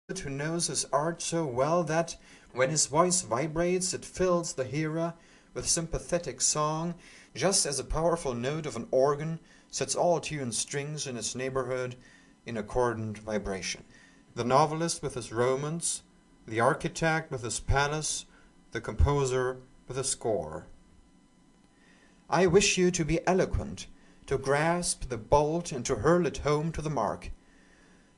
who knows his art so well that, when his voice vibrates, it fills the hearer with sympathetic song, just as a powerful note of an organ sets all tuned strings in its neighborhood in accordant vibration. The novelist with his romance, the architect with his palace, the composer with a score. I wish you to be eloquent, to grasp the bolt and to hurl it home to the mark.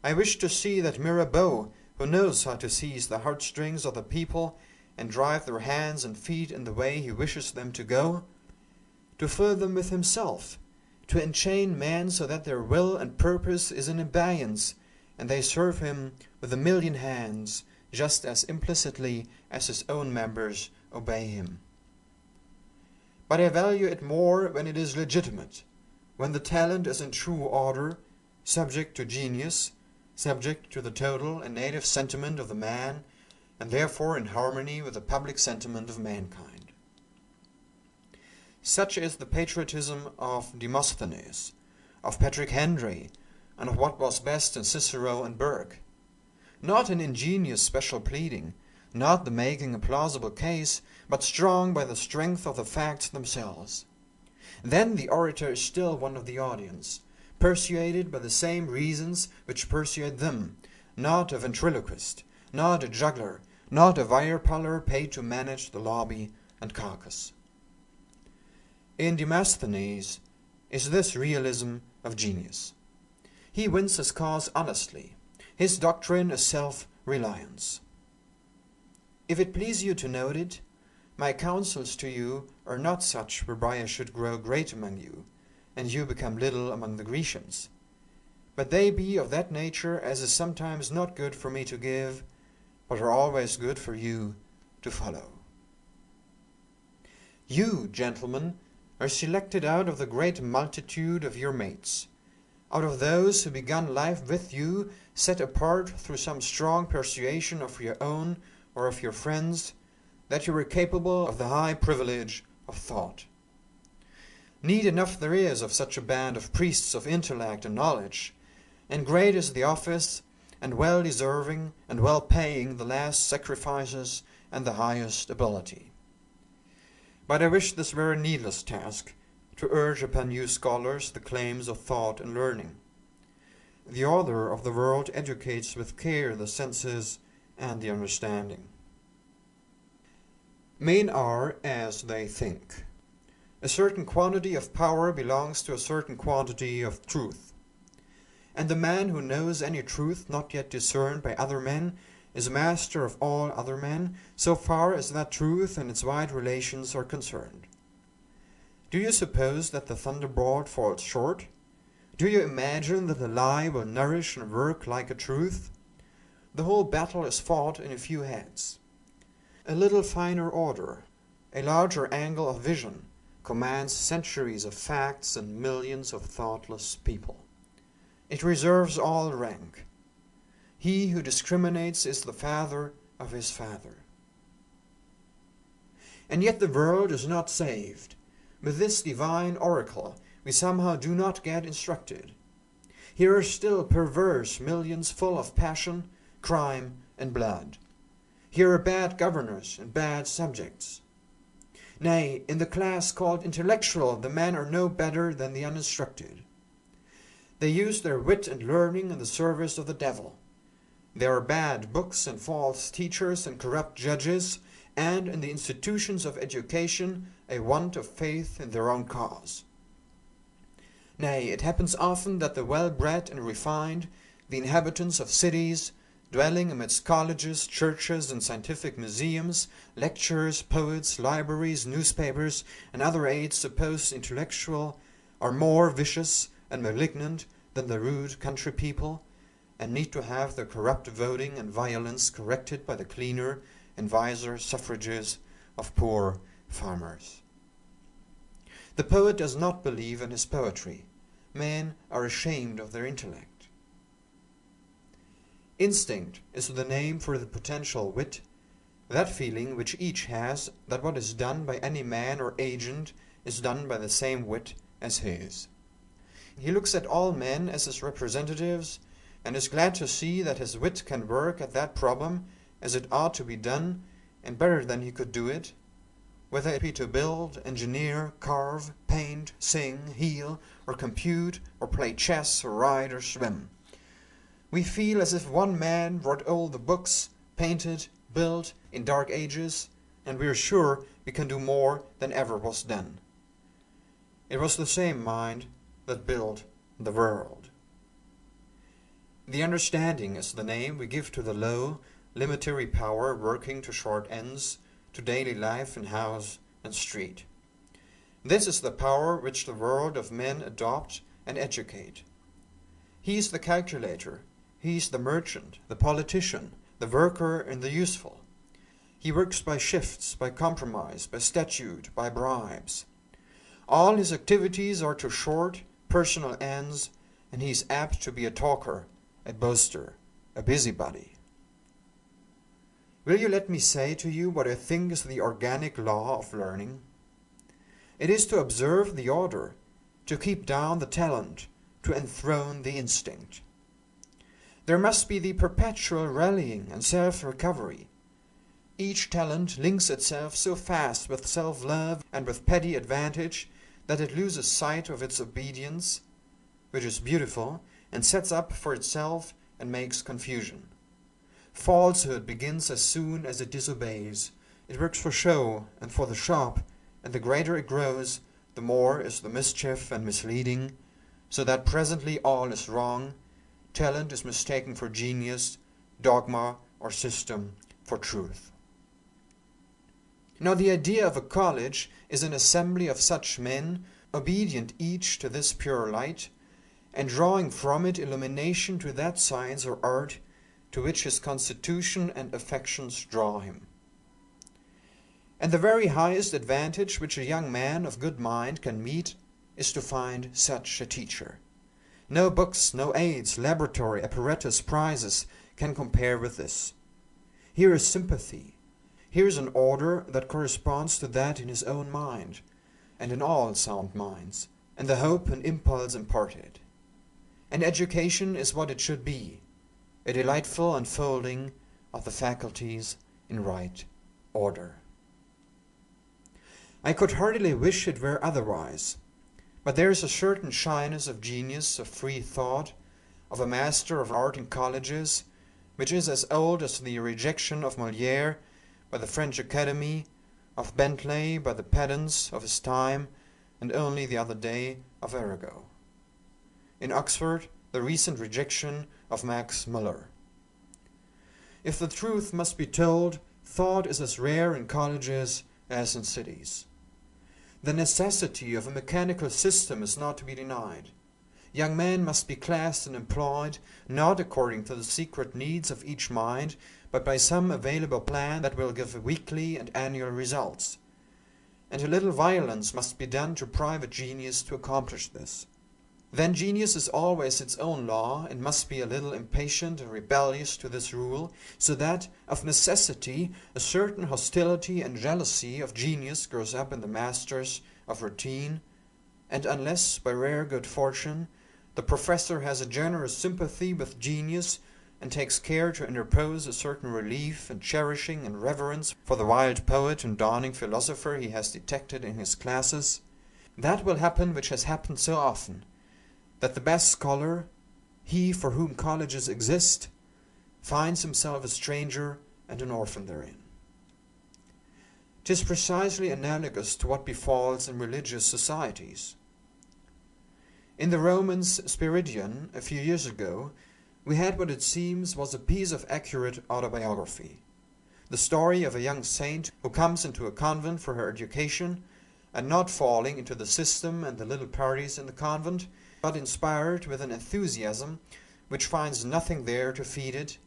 I wish to see that Mirabeau who knows how to seize the heartstrings of the people and drive their hands and feet in the way he wishes them to go, to fill them with himself, to enchain men so that their will and purpose is in abeyance, and they serve him with a million hands, just as implicitly as his own members obey him. But I value it more when it is legitimate, when the talent is in true order, subject to genius, subject to the total and native sentiment of the man, and therefore in harmony with the public sentiment of mankind. Such is the patriotism of Demosthenes, of Patrick Henry, and of what was best in Cicero and Burke. Not an ingenious special pleading, not the making a plausible case, but strong by the strength of the facts themselves. Then the orator is still one of the audience, persuaded by the same reasons which persuade them, not a ventriloquist, not a juggler, not a wire puller paid to manage the lobby and caucus. In Demosthenes is this realism of genius. He wins his cause honestly. His doctrine is self-reliance. If it please you to note it, my counsels to you are not such whereby I should grow great among you, and you become little among the Grecians. But they be of that nature as is sometimes not good for me to give, but are always good for you to follow. You, gentlemen, are selected out of the great multitude of your mates, out of those who began life with you, set apart through some strong persuasion of your own or of your friends, that you were capable of the high privilege of thought. Need enough there is of such a band of priests of intellect and knowledge, and great is the office, and well deserving and well paying the last sacrifices and the highest ability. But I wish this were a needless task, to urge upon you scholars the claims of thought and learning. The author of the world educates with care the senses and the understanding. Men are as they think. A certain quantity of power belongs to a certain quantity of truth. And the man who knows any truth not yet discerned by other men is master of all other men, so far as that truth and its wide relations are concerned. Do you suppose that the thunderbolt falls short? Do you imagine that a lie will nourish and work like a truth? The whole battle is fought in a few heads. A little finer order, a larger angle of vision, commands centuries of facts and millions of thoughtless people. It reserves all rank. He who discriminates is the father of his father. And yet the world is not saved. With this divine oracle we somehow do not get instructed. Here are still perverse millions full of passion, crime, and blood. Here are bad governors and bad subjects. Nay, in the class called intellectual, the men are no better than the uninstructed. They use their wit and learning in the service of the devil. There are bad books and false teachers and corrupt judges, and in the institutions of education a want of faith in their own cause. Nay, it happens often that the well-bred and refined, the inhabitants of cities, dwelling amidst colleges, churches, and scientific museums, lectures, poets, libraries, newspapers, and other aids supposed intellectual, are more vicious and malignant than the rude country people, and need to have their corrupt voting and violence corrected by the cleaner and wiser suffrages of poor farmers. The poet does not believe in his poetry. Men are ashamed of their intellect. Instinct is the name for the potential wit, that feeling which each has that what is done by any man or agent is done by the same wit as his. He looks at all men as his representatives, and is glad to see that his wit can work at that problem as it ought to be done, and better than he could do it, whether it be to build, engineer, carve, paint, sing, heal, or compute, or play chess, or ride, or swim. We feel as if one man wrote all the books, painted, built, in dark ages, and we are sure we can do more than ever was done. It was the same mind that built the world. The understanding is the name we give to the low, limitary power working to short ends, to daily life in house and street. This is the power which the world of men adopt and educate. He is the calculator, he is the merchant, the politician, the worker and the useful. He works by shifts, by compromise, by statute, by bribes. All his activities are to short, personal ends, and he is apt to be a talker, a boaster, a busybody. Will you let me say to you what I think is the organic law of learning? It is to observe the order, to keep down the talent, to enthrone the instinct. There must be the perpetual rallying and self-recovery. Each talent links itself so fast with self-love and with petty advantage that it loses sight of its obedience, which is beautiful, and sets up for itself and makes confusion. Falsehood begins as soon as it disobeys. It works for show and for the shop, and the greater it grows, the more is the mischief and misleading, so that presently all is wrong. Talent is mistaken for genius, dogma or system for truth. Now the idea of a college is an assembly of such men, obedient each to this pure light, and drawing from it illumination to that science or art to which his constitution and affections draw him. And the very highest advantage which a young man of good mind can meet is to find such a teacher. No books, no aids, laboratory, apparatus, prizes can compare with this. Here is sympathy. Here is an order that corresponds to that in his own mind, and in all sound minds, and the hope and impulse imparted. And education is what it should be, a delightful unfolding of the faculties in right order. I could heartily wish it were otherwise, but there is a certain shyness of genius, of free thought, of a master of art in colleges, which is as old as the rejection of Molière by the French Academy, of Bentley by the pedants of his time, and only the other day of Arago. In Oxford, the recent rejection of Max Muller. If the truth must be told, thought is as rare in colleges as in cities. The necessity of a mechanical system is not to be denied. Young men must be classed and employed, not according to the secret needs of each mind, but by some available plan that will give weekly and annual results. And a little violence must be done to private genius to accomplish this. Then genius is always its own law, and must be a little impatient and rebellious to this rule, so that, of necessity, a certain hostility and jealousy of genius grows up in the masters of routine, and unless, by rare good fortune, the professor has a generous sympathy with genius, and takes care to interpose a certain relief and cherishing and reverence for the wild poet and dawning philosopher he has detected in his classes, that will happen which has happened so often, that the best scholar, he for whom colleges exist, finds himself a stranger and an orphan therein. 'Tis precisely analogous to what befalls in religious societies. In the Romans Spiridion, a few years ago, we had what it seems was a piece of accurate autobiography. The story of a young saint who comes into a convent for her education, and not falling into the system and the little parties in the convent, but inspired with an enthusiasm which finds nothing there to feed it.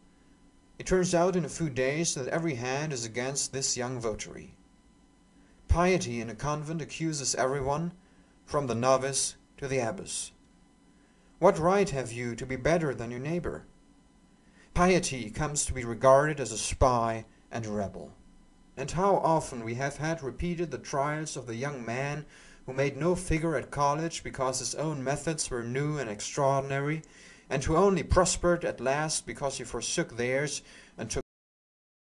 It turns out in a few days that every hand is against this young votary. Piety in a convent accuses everyone, from the novice to the abbess. What right have you to be better than your neighbor? Piety comes to be regarded as a spy and a rebel. And how often we have had repeated the trials of the young man who made no figure at college because his own methods were new and extraordinary, and who only prospered at last because he forsook theirs and took